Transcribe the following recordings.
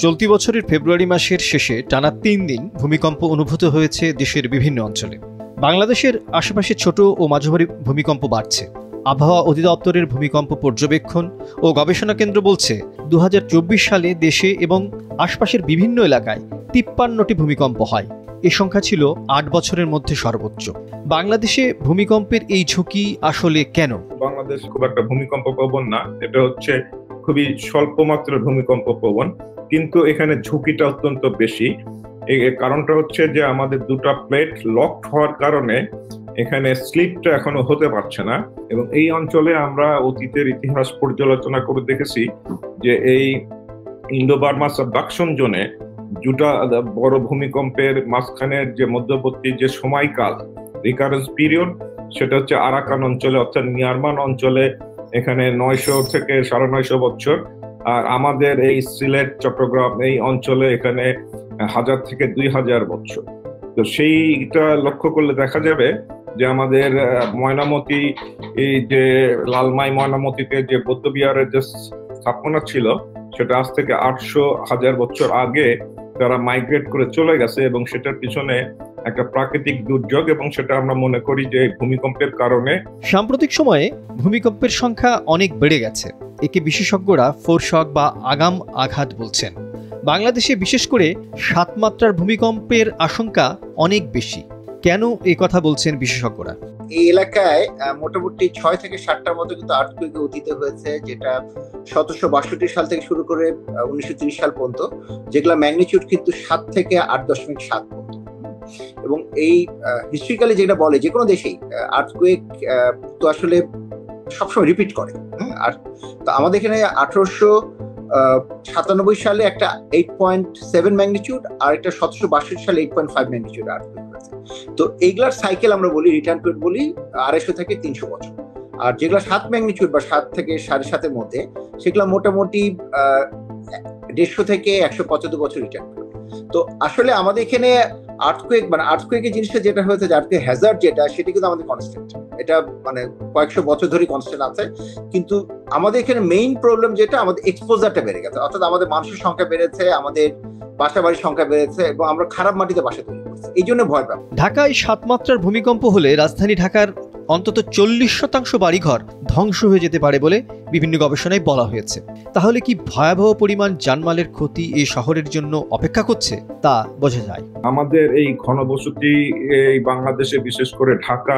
চলতি বছরের ফেব্রুয়ারি মাসের শেষে টানা ৩ দিন ভূমিকম্প অনুভূত হয়েছে দেশের বিভিন্ন অঞ্চলে। বাংলাদেশের আশেপাশে ছোট ও মাঝারি ভূমিকম্প বাড়ছে। আবহাওয়া অধিদপ্তরের ভূমিকম্প পর্যবেক্ষণ ও গবেষণা কেন্দ্র বলছে ২০২৪ সালে দেশে এবং আশপাশের বিভিন্ন এলাকায় ৫৩টি ভূমিকম্প হয়। এ সংখ্যা ছিল ৮ বছরের মধ্যে সর্বোচ্চ। বাংলাদেশে ভূমিকম্পের এই ঝুঁকি আসলে কেন? বাংলাদেশ খুব একটা ভূমিকম্প প্রবণ না, এটা হচ্ছে খুবই স্বল্প মাত্রার ভূমিকম্প প্রবণ, কিন্তু এখানে ঝুঁকিটা অত্যন্ত বেশি। এর কারণটা হচ্ছে যে আমাদের দুটো প্লেট লক হওয়ার কারণে এখানে স্লিপটা এখনো হতে পারছে না। এবং এই অঞ্চলে আমরা অতীতের ইতিহাস পর্যালোচনা করে দেখেছি যে এই ইন্দো বার্মা সাবডাকশন জোনে দুটা বড় ভূমিকম্পের মাঝখানের যে মধ্যবর্তী যে সময়কাল রিকারেন্স পিরিয়ড, সেটা হচ্ছে আরাকান অঞ্চলে অর্থাৎ মিয়ানমার অঞ্চলে এখানে 900 থেকে 950 বছর, আর আমাদের এই সিলেট চট্টগ্রাম এই অঞ্চলে এখানে 1000 থেকে 2000 বছর। তো সেইটা লক্ষ্য করলে দেখা যাবে যে আমাদের ময়নামতি, এই যে লালমাই ময়নামতিতে যে বৌদ্ধবিহারের যে স্থাপনা ছিল সেটা আজ থেকে 800,000 বছর আগে তারা মাইগ্রেট করে চলে গেছে, এবং সেটার পিছনে একটা প্রাকৃতিক দুর্যোগ, এবং সেটা আমরা মনে করি যে ভূমিকম্পের কারণে। সাম্প্রতিক সময়ে ভূমিকম্পের সংখ্যা অনেক বেড়ে গেছে। একে বিশেষজ্ঞরা ফোরশক বা আগাম আঘাত বলছেন। বাংলাদেশে বিশেষ করে 7 মাত্রার ভূমিকম্পের আশঙ্কা অনেক বেশি। কেন এই কথা বলছেন বিশেষজ্ঞরা? এই এলাকায় মোটামুটি 6 থেকে 7টার মতো কিন্তু আর্থকুয়েক অতীত হয়েছে, যেটা 1762 সাল থেকে শুরু করে 1930 সাল পর্যন্ত, যেগুলো ম্যাগনিটিউড কিন্তু 7 থেকে 8.7 পর্যন্ত। এবং এই হিস্ট্রিক্যালি যেটা বলে যে কোনো দেশেই আর্থকুয়েক তো আসলে সবসময় রিপিট করে। আর তো আমাদের এখানে 1897 সালে একটা 8.7 ম্যাগনিটিউড আর একটা 1762 সালে 8.5 ম্যাগনিটিউড আর্থকুয়েক হয়েছে। তো এইগুলার সাইকেল আমরা বলি, রিটার্ন পিরিয়ড বলি 250 থেকে 300 বছর। আর যেগুলো 7 ম্যাগনিটিউড বা 7 থেকে 7.5 মধ্যে, সেগুলো মোটামুটি 150 থেকে 175 বছর রিটার্ন পিরিয়ড। তো আসলে আমাদের এখানে আর্থকুয়েকের জিনিসটা যেটা হয়েছে, যে আর্থকুয়েক হ্যাজার্ড যেটা, সেটা কিন্তু আমাদের কনস্ট্যান্ট, এটা মানে কয়েকশো বছর ধরে কনস্ট্যান্ট আছে। কিন্তু আমাদের এখানে মেইন প্রবলেম যেটা, আমাদের এক্সপোজারটা বেড়ে গেছে, অর্থাৎ আমাদের মানুষের সংখ্যা বেড়েছে, আমাদের বাসা বাড়ির সংখ্যা বেড়েছে, এবং আমরা খারাপ মাটিতে বাসা তৈরি করছি, এই জন্য ভয় পাই। ঢাকায় 7 মাত্রার ভূমিকম্প হলে রাজধানী ঢাকার অন্তত 40% বাড়িঘর ধ্বংস হয়ে যেতে পারে বলে বিভিন্ন গবেষণায় বলা হয়েছে। তাহলে কি ভয়াবহ পরিমাণ জানমালের ক্ষতি এই শহরের জন্য অপেক্ষা করছে তা বোঝা যায়। আমাদের এই ঘনবসতি এই বাংলাদেশে, বিশেষ করে ঢাকা,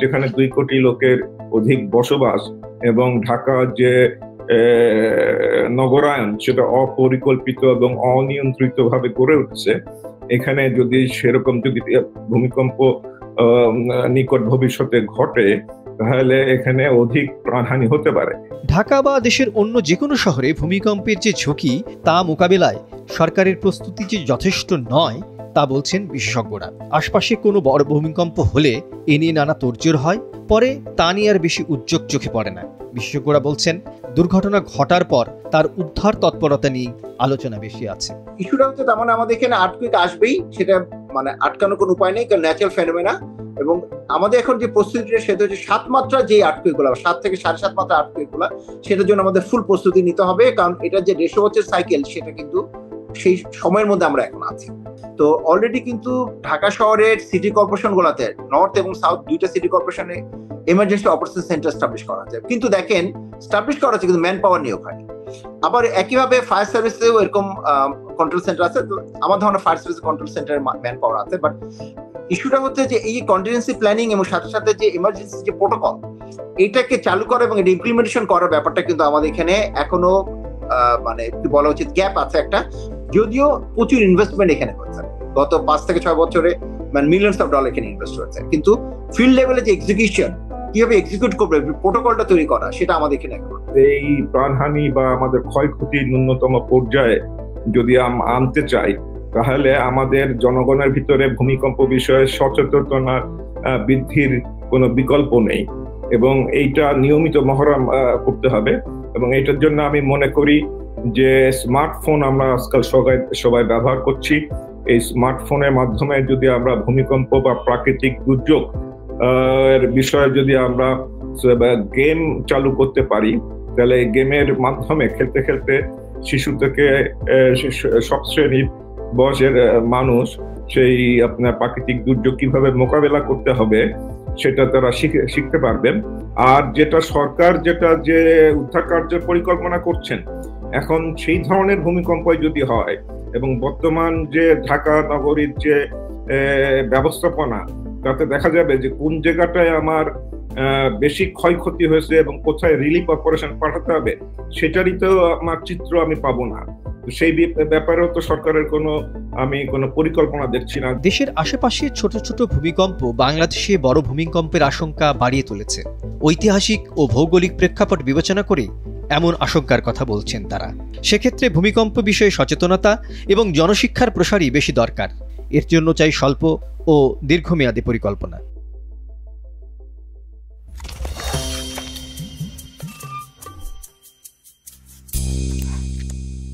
যেখানে 2 কোটি লোকের অধিক বসবাস, এবং ঢাকা যে নগরায়ন সেটা অপরিকল্পিত এবং অনিয়ন্ত্রিত ভাবে গড়ে উঠছে, এখানে যদি সেরকম যদি ভূমিকম্প নিকট ভবিষ্যতে ঘটে, তাহলে এখানে অধিক প্রাণহানি হতে পারে। ঢাকা বা দেশের অন্য যে কোনো শহরে ভূমিকম্পের যে ঝুঁকি, তা মোকাবেলায় সরকারের প্রস্তুতি যে যথেষ্ট নয় তা বলছেন বিশেষজ্ঞরা। আশপাশে কোনো বড় ভূমিকম্প হলে এ নিয়ে নানা তোড়জোড় হয়, পরে তা নিয়ে আর বেশি উদ্যোগ চোখে পড়ে না। বিশেষজ্ঞরা বলছেন দুর্ঘটনা ঘটার পর তার উদ্ধার তৎপরতা নিয়ে আলোচনা বেশি আছে। ইস্যুটা হচ্ছে তার মানে আমাদের এখানে আর্থকুয়েক আসবেই, সেটা মানে আটকানোর কোনো উপায় নেই, কারণ ন্যাচারাল ফেনোমেনা। এবং আমাদের এখন যে প্রস্তুতিটা, সেটা হচ্ছে 7 মাত্রা যে আর্থকুয়েক গুলো, 7 থেকে 7.5 মাত্রা আর্থকুয়েক গুলো, সেটার জন্য আমাদের ফুল প্রস্তুতি নিতে হবে, কারণ এটা যে 150 বছরের সাইকেল, সেটা কিন্তু সেই সময়ের মধ্যে আমরা এখন আছি। তো অলরেডি কিন্তু ঢাকা শহরের সিটি কর্পোরেশন গুলাতে, নর্থ এবং সাউথ দুইটা সিটি কর্পোরেশনে এমার্জেন্সি অপারেশন সেন্টার স্টাবলিশ করা আছে। কিন্তু দেখেন, স্টাবলিশ করা আছে কিন্তু ম্যান পাওয়ার নিয়োগ হয়নি। আবার একইভাবে ফায়ার সার্ভিসেও এরকম কন্ট্রোল সেন্টার আছে। তো আমার ধারণা ফায়ার সার্ভিস কন্ট্রোল সেন্টারে ম্যান পাওয়ার আছে, বাট ইস্যুটা হচ্ছে যে এই কন্টিনজেন্সি প্ল্যানিং এবং সাথে সাথে যে ইমার্জেন্সি যে প্রোটোকল, এইটাকে চালু করা এবং এটা ইমপ্লিমেন্টেশন করার ব্যাপারটা কিন্তু আমাদের এখানে এখনো মানে কি বলা উচিত, গ্যাপ আছে একটা। যদিও প্রচুর ইনভেস্টমেন্ট এখানে হয়েছে গত 5 থেকে 6 বছরে, মানে মিলিয়নস অফ ডলার এখানে ইনভেস্ট হয়েছে, কিন্তু ফিল্ড লেভেলে যে এক্সিকিউশন, কিভাবে এক্সিকিউট করবে, প্রোটোকলটা তৈরি করা, সেটা আমাদের এখানে এখন। এই প্রাণহানি বা আমাদের ক্ষয়ক্ষতির ন্যূনতম পর্যায়ে যদি আনতে চাই, তাহলে আমাদের জনগণের ভিতরে ভূমিকম্প বিষয়ে সচেতনতা বৃদ্ধির কোনো বিকল্প নেই, এবং এইটা নিয়মিত মহরম করতে হবে। এবং এইটার জন্য আমি মনে করি যে স্মার্টফোন আমরা আজকাল সবাই ব্যবহার করছি, এই স্মার্টফোনের মাধ্যমে যদি আমরা ভূমিকম্প বা প্রাকৃতিক দুর্যোগ এর বিষয়ে যদি আমরা গেম চালু করতে পারি, তাহলে এই গেমের মাধ্যমে খেলতে খেলতে শিশু থেকে সব শ্রেণীর বয়সের মানুষ সেই আপনার প্রাকৃতিক দুর্যোগ কিভাবে মোকাবেলা করতে হবে সেটা তারা শিখতে পারবেন। আর যেটা সরকার যে উদ্ধার কার্যের পরিকল্পনা করছেন, এখন সেই ধরনের ভূমিকম্পই যদি হয় এবং বর্তমান যে ঢাকা নগরীর যে ব্যবস্থাপনা, তাতে দেখা যাবে যে কোন জায়গাটায় আমার বেশি ক্ষয়ক্ষতি হয়েছে এবং কোথায় রিলিফ অপারেশন পাঠাতে হবে, সেটারই তো আমার চিত্র আমি পাবো না। সেই ব্যাপারেও তো সরকারের কোনো পরিকল্পনা দেখছি না। দেশের আশেপাশে ছোট ছোট ভূমিকম্প বাংলাদেশে বড় ভূমিকম্পের আশঙ্কা বাড়িয়ে তুলেছে। ঐতিহাসিক ও ভৌগোলিক প্রেক্ষাপট বিবেচনা করে এমন আশঙ্কার কথা বলছেন তারা। সেক্ষেত্রে ভূমিকম্প বিষয়ে সচেতনতা এবং জনশিক্ষার প্রসারই বেশি দরকার। এর জন্য চাই স্বল্প ও দীর্ঘমেয়াদী পরিকল্পনা।